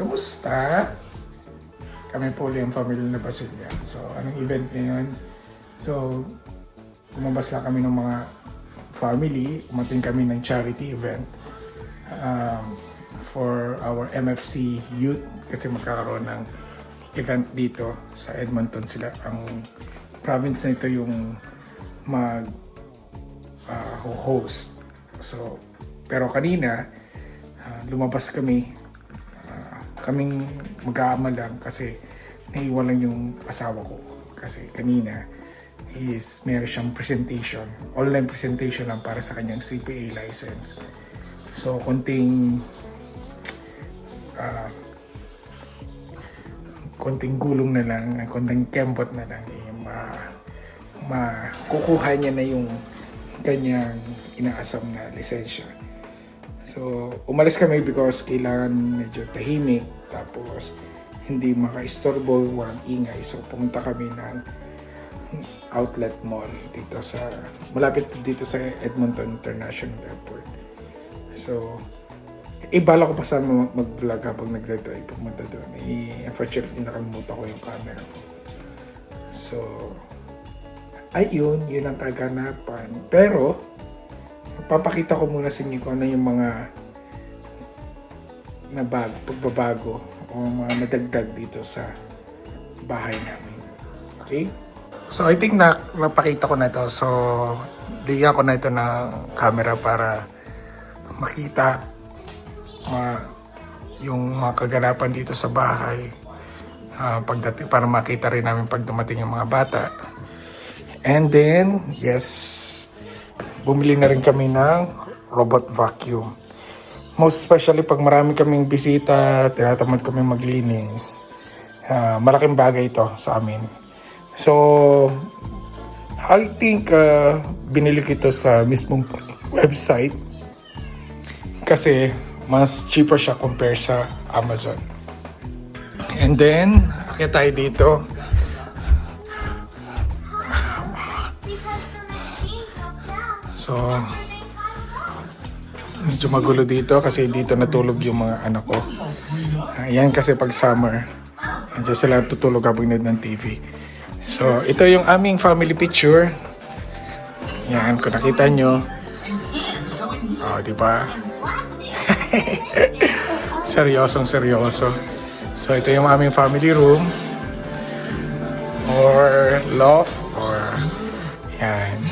Kamusta? Kami po ulit ang family na Basilia. So, anong event ngayon? So, lumabas lang kami ng mga family. Umating kami ng charity event for our MFC youth kasi magkakaroon ng event dito sa Edmonton. Sila ang province na ito yung mag-host. So, pero kanina lumabas kaming mag-aama lang kasi naiwan lang yung asawa ko kasi kanina meron siyang presentation, online presentation lang para sa kanyang CPA license. So konting gulong na lang, konting kembot na lang makukuha niya na yung kanyang inaasam na lisensya. So, umalis kami because kailangan medyo tahimik, tapos hindi maka-istorbo, walang ingay. So, pumunta kami ng outlet mall dito malapit dito sa Edmonton International Airport. So, ibala ko pa sana mag-vlog habang nagdadrive pumunta doon. Unfortunately, nakalimutan ko yung camera ko. So, ayun, yun ang kaganapan. Pero, papakita ko muna sa inyo kung ano yung mga pagbabago o mga nadagdag dito sa bahay namin. Okay? So, I think napakita ko na ito. So, bigyan ko na ito ng camera para makita yung mga kaganapan dito sa bahay. Para makita rin namin pag dumating yung mga bata. And then, yes, bumili na rin kami ng robot vacuum. Most especially pag marami kaming bisita, tinatamad kami maglinis. Malaking bagay ito sa amin. So, I think binili ko ito sa mismong website kasi mas cheaper siya compare sa Amazon. And then, akit tayo dito. So, medyo magulo dito kasi dito natulog yung mga anak ko. Yan kasi pag summer, nandiyan sila tutulog habang nanonood ng TV. So, ito yung aming family picture. Yan, kung nakita nyo. Oh, di ba? Seryosong seryoso. So, ito yung aming family room. Or loft. Or, yan.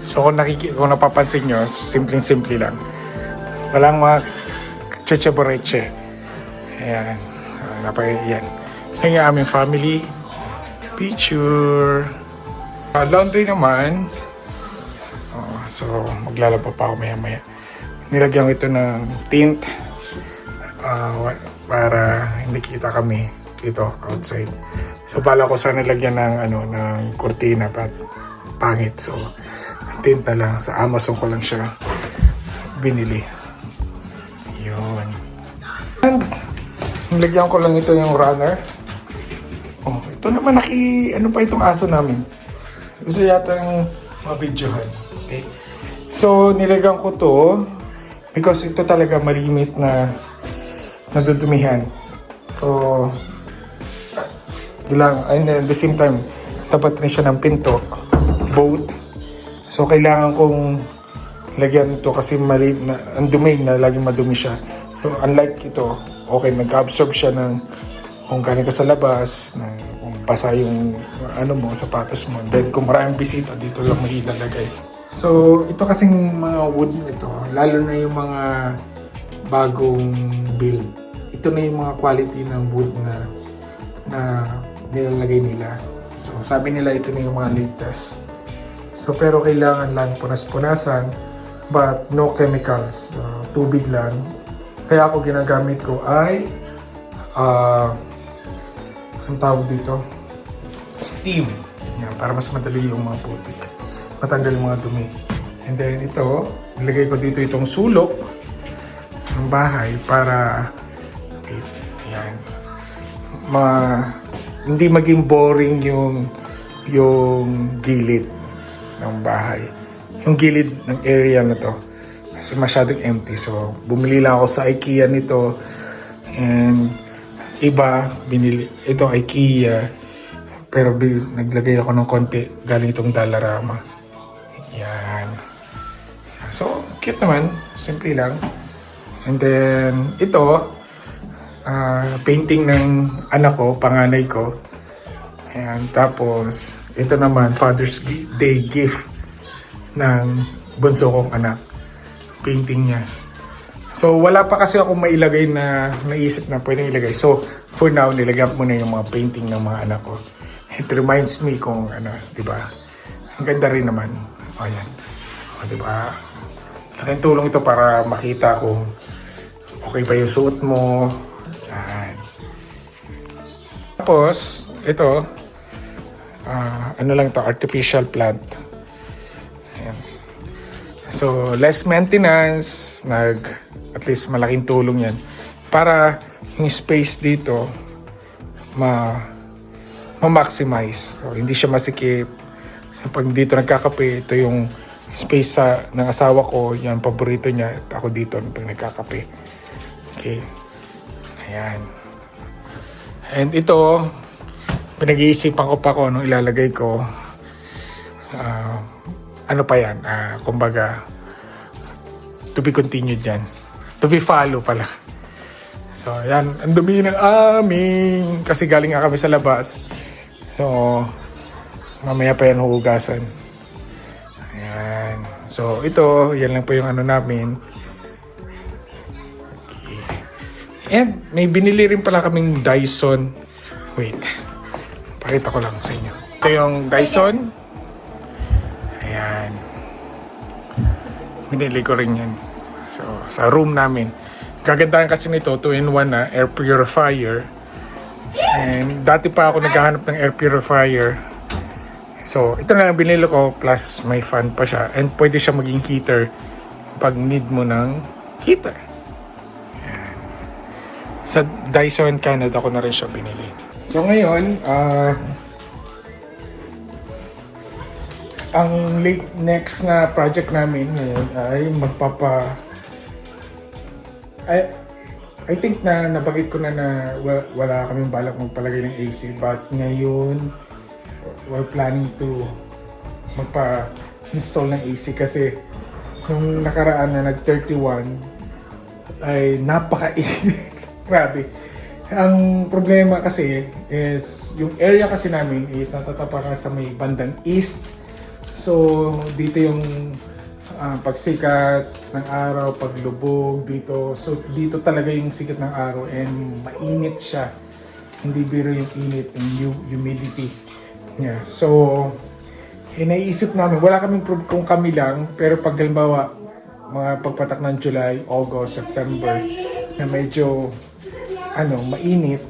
So kung napapansin nyo, simpleng-simple lang. Walang mga cheche-boreche. Ayan. Yan. Yan yung aming family picture. Laundry naman. So maglalaba pa ako maya-maya. Nilagyan ko ito ng tint para hindi kita kami dito outside. So bala ko sana lagyan ng kurtina pat pangit. So tint na lang. Sa Amazon ko lang siya binili. Yun. And nilagyan ko lang ito yung runner. Oh, ito naman ano pa itong aso namin. Gusto yata yung ma-videohan. Okay. So nilagyan ko to because ito talaga malimit na nadudumihan. So and at the same time tapat rin siya ng pinto, boat. So, kailangan kong lagyan ito kasi ang dumi na laging madumi siya. So, unlike ito, okay, nag-absorb siya ng kung galing ka sa labas, kung basa yung sapatos mo. Then, kung maraming bisita, dito lang may ilalagay. So, ito kasing mga wood nito, lalo na yung mga bagong build. Ito na yung mga quality ng wood na nilalagay nila. So, sabi nila ito na yung mga latest. So, pero kailangan lang punas-punasan but no chemicals. Tubig lang. Kaya ako ginagamit ko ay ang tawag dito? Steam. Yan, para mas madali yung mga putik. Matanggal yung mga dumi. And then ito, nilagay ko dito itong sulok ng bahay para yan, hindi maging boring yung gilid ng bahay. Yung gilid ng area na to kasi masyadong empty. So, bumili lang ako sa IKEA nito. And iba, binili, ito IKEA, pero naglagay ako ng konti galing itong Dollarama. Yan. So, cute naman. Simple lang. And then, ito, painting ng anak ko, panganay ko. Ayan. Tapos, ito naman, Father's Day gift ng bunso kong anak. Painting niya. So, wala pa kasi ako mailagay na naisip na pwedeng ilagay. So, for now, nilagyan ko muna yung mga painting ng mga anak ko. It reminds me kung ano, di ba? Ang ganda rin naman. O, yan. O, di ba? Laking tulong ito para makita kung okay ba yung suot mo. Yan. Tapos, ito, ano lang to, artificial plant. Ayan. So, less maintenance, at least malaking tulong yan. Para yung space dito, ma-maximize. So, hindi siya masikip. So, pag dito nagkakape, ito yung space ng asawa ko, yan, paborito niya. At ako dito pag nagkakape. Okay. Ayan. And ito, pinag-iisipan ko pa kung anong ilalagay ko. Ano pa yan? Kumbaga, to be continued yan. To be follow pala. So, yan. Ang dumi ng aming. Kasi galing nga kami sa labas. So, mamaya pa yan huhugasan. Ayan. So, ito. Yan lang po yung ano namin. Okay. And, may binili rin pala kaming Dyson. Wait. Pakita ko lang sa inyo. Ito yung Dyson. Ayan. Binili ko rin yan. So, sa room namin. Gagandahan kasi nito, 2-in-1 na air purifier. And dati pa ako naghahanap ng air purifier. So, ito na lang binili ko, plus may fan pa siya. And pwede siya maging heater pag need mo ng heater. Ayan. Sa Dyson Canada ko na rin siya binili. So, ngayon, ang next na project namin ngayon ay I think na nabanggit ko na wala kaming balak magpalagay ng AC, but ngayon we're planning to magpa-install ng AC kasi nung nakaraan na nag-31 ay napaka-init. Grabe. Ang problema kasi is yung area kasi namin is natatapakan sa may bandang east. So dito yung pagsikat ng araw, paglubog dito. So dito talaga yung sikat ng araw and mainit siya. Hindi biro yung init, yung humidity niya. So naisip namin, wala kaming kung kami lang, pero pag halimbawa mga pagpatak ng July, August, September na medyo mainit,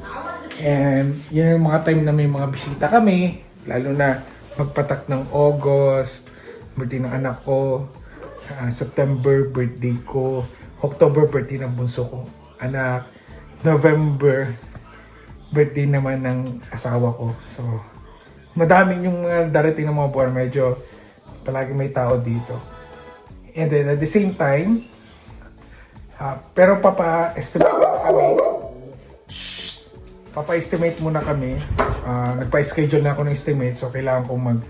and yun yung mga time na may mga bisita kami, lalo na magpatak ng August, birthday ng anak ko, September birthday ko, October birthday ng bunso kong anak, November birthday naman ng asawa ko. So madaming yung darating ng mga buwan, medyo palagi may tao dito. And then at the same time, pero papa-estimate muna kami. Nagpa-schedule na ako ng estimate, so kailangan kong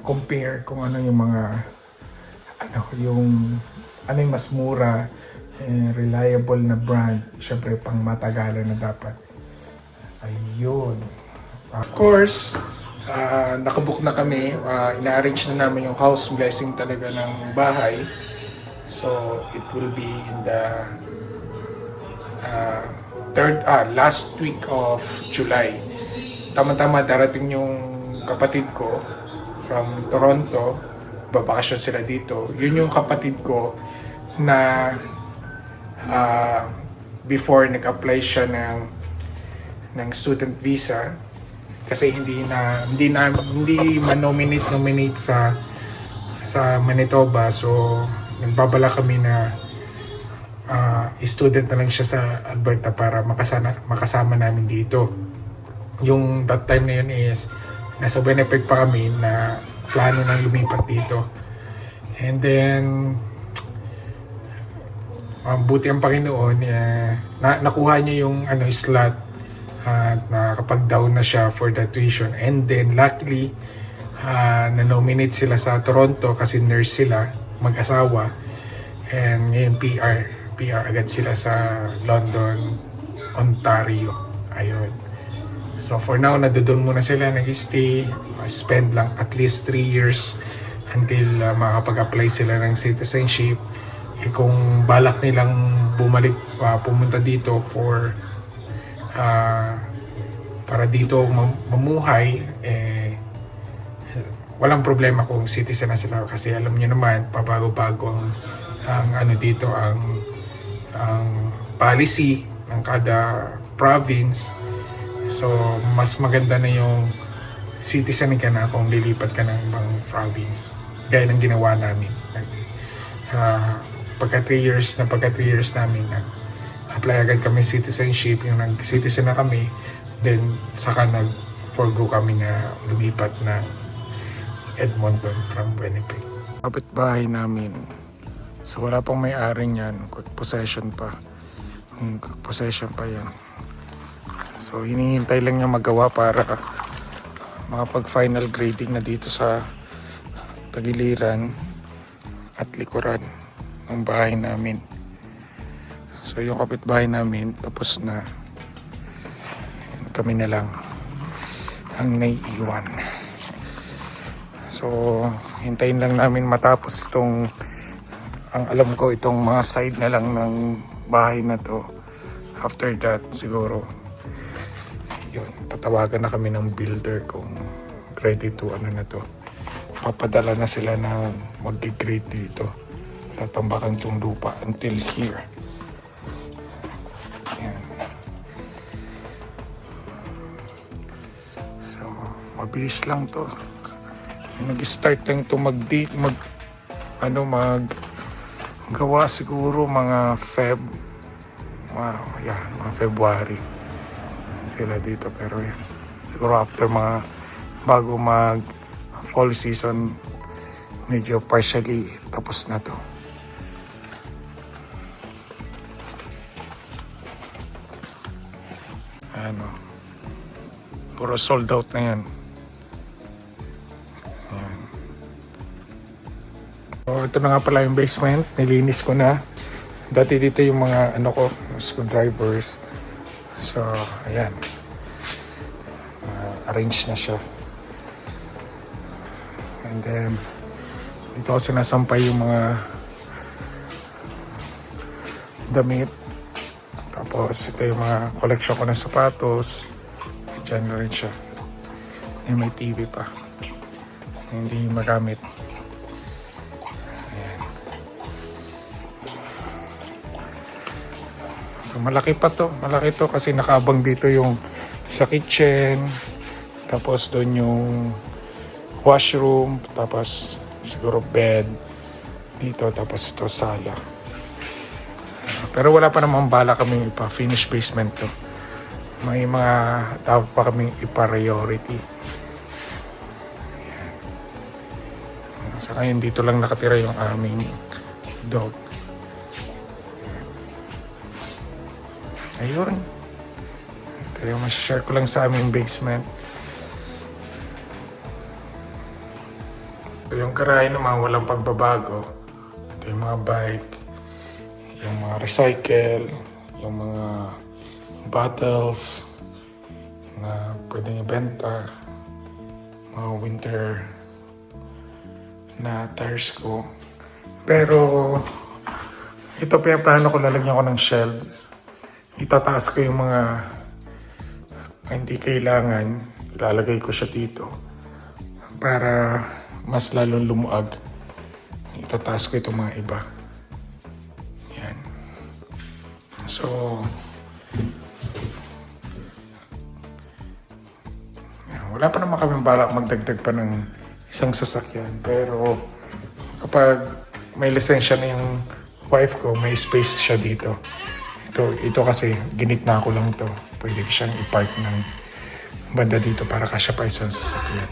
compare kung ano yung mga yung mas mura, reliable na brand, syempre pang matagalan na dapat. Ayun. Of course, nakabook na kami. Ina-arrange na namin yung house blessing talaga ng bahay. So, it will be in the last week of July. Tama-tama darating yung kapatid ko from Toronto. Babakasyon sila dito. Yun yung kapatid ko na before nag-apply siya ng student visa kasi hindi ma-nominate sa Manitoba. So nagbabala kami na student na lang siya sa Alberta para makasama namin dito. Yung that time na yun is nasa Winnipeg pa kami na plano na lumipat dito. And then buti ang Panginoon, nakuha niya yung slot at nakakapag-down na siya for the tuition. And then luckily, na-nominate sila sa Toronto kasi nurse sila, mag-asawa. And ngayon PR agad sila sa London, Ontario. Ayun. So for now, nadudun muna sila, nag-stay, spend lang at least 3 years until makapag-apply sila ng citizenship. Kung balak nilang bumalik, pumunta dito for para dito mamuhay, walang problema kung citizen na sila kasi alam niyo naman pabago-bago ang dito ang policy ng kada province. So mas maganda na yung citizen ka na kung lilipat ka ng ibang province, gaya ng ginawa namin. Pagka 3 years namin apply agad kami citizenship, yung nag-citizen na kami, then saka nag-forgo kami na lumipat na Edmonton from Winnipeg. Kapitbahay namin. So wala pang may-ari niyan, possession pa. Possession pa yan. So hinihintay lang niya magawa para makapag-final grading na dito sa tagiliran at likuran ng bahay namin. So yung kapitbahay namin tapos na. Kami na lang ang naiiwan. So hintayin lang namin matapos itong, ang alam ko itong mga side na lang ng bahay na to. After that siguro yun, tatawagan na kami ng builder kung ready to na to. Papadala na sila na mag-grade dito. Tatambakan itong lupa until here. Ayan. So mabilis lang to. Nag-start lang to gawa siguro mga mga February sila dito, pero yan siguro after bago mag fall season medyo partially tapos na to. Puro sold out na yan. Ayan. So, ito na nga pala yung basement. Nilinis ko na. Dati dito yung mga screwdrivers. So, ayan. Arrange na siya. And then, dito ko sinasampay yung mga damit. Tapos, ito yung mga collection ko ng sapatos. Diyan na rin siya. May TV pa. Hindi magamit. Ayan. So, malaki pa to. Malaki to kasi nakaabang dito yung sa kitchen. Tapos doon yung washroom. Tapos siguro bed. Dito. Tapos ito sala. Pero wala pa namang bala kami ipa-finish basement to. May mga dapat pa kaming i-priority. Sa ngayon dito lang nakatira yung aming dog. Ayun. Ito yung masashare ko lang sa aming basement. Ito yung garahe naman walang pagbabago. Ito yung mga bike, yung mga recycle, yung mga bottles na pwedeng ibenta, mga winter na tires ko. Pero ito plano ko, lalagyan ko ng shelves. Itataas ko yung mga hindi kailangan, ilalagay ko siya dito para mas lalong lumuag. Itataas ko itong mga iba. Yan. So wala pa naman kami balak magdagdag pa ng isang sasakyan. Pero kapag may lisensya na yung wife ko, may space siya dito. Ito kasi ginitna ko lang to. Pwede siyang i-park ng banda dito para kasya pa isang sasakyan.